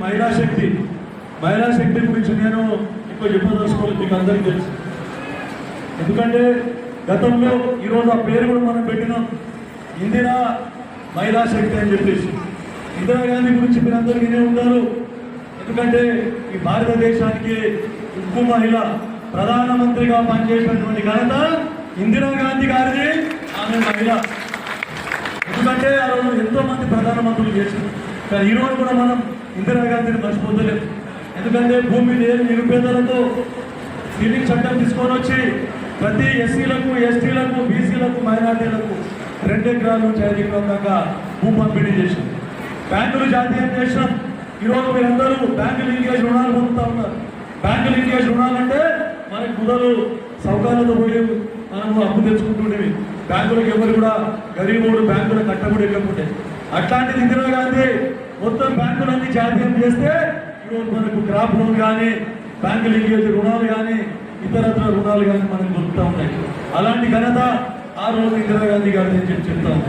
మహిళా శక్తి గురించి నేను ఎక్కువ చెప్పదలుచుకోలేదు, మీకు అందరికీ తెలుసు. ఎందుకంటే గతంలో ఈరోజు ఆ పేరు కూడా మనం పెట్టినాం, ఇందిరా మహిళా శక్తి అని చెప్పేసి. ఇందిరాగాంధీ గురించి మీరు అందరూ వినే ఉంటారు. ఎందుకంటే ఈ భారతదేశానికి ఉక్కు మహిళ ప్రధానమంత్రిగా పనిచేసినటువంటి ఘనత ఇందిరాగాంధీ గారిది. ఆమె మహిళ. ఎందుకంటే ఆ రోజు ఎంతో మంది ప్రధానమంత్రులు చేశారు, కానీ ఈరోజు కూడా మనం ఇందిరాగాంధీని మర్చిపోతలేము. ఎందుకంటే భూమి లేని నిరుపేదలతో సీలింగ్ చట్టం తీసుకొని వచ్చి ప్రతి ఎస్సీలకు, ఎస్టీలకు, బీసీలకు, మైనార్టీలకు 2 ఎకరాల నుంచి 5 ఎకరాల దాకా భూ పంపిణీ చేసాం. బ్యాంకులు జాతీయం చేసినాం. ఈరోజు మీరందరూ బ్యాంకు లింకేజ్ రుణాలు పొందుతూ ఉన్నారు. బ్యాంకు లింకేజ్ రుణాలంటే మనకి కుదరు సౌకర్యాలతో పోయి మనము అప్పు తెచ్చుకుంటుండేవి. బ్యాంకులకు ఎవరు కూడా గరీబోడు బ్యాంకులకు కట్టబడి ఎక్కకుంటే, అట్లాంటిది ఇందిరాగాంధీ మొత్తం బ్యాంకులన్నీ జాతీయం చేస్తే ఈరోజు మనకు క్రాప్ లోన్ కానీ, బ్యాంకు లింకేజ్ రుణాలు కానీ, ఇతరత్ర రుణాలు కానీ మనకు దొరుకుతూ ఉన్నాయి. అలాంటి ఘనత ఆ రోజు ఇందిరాగాంధీ గారిని చెప్తాం.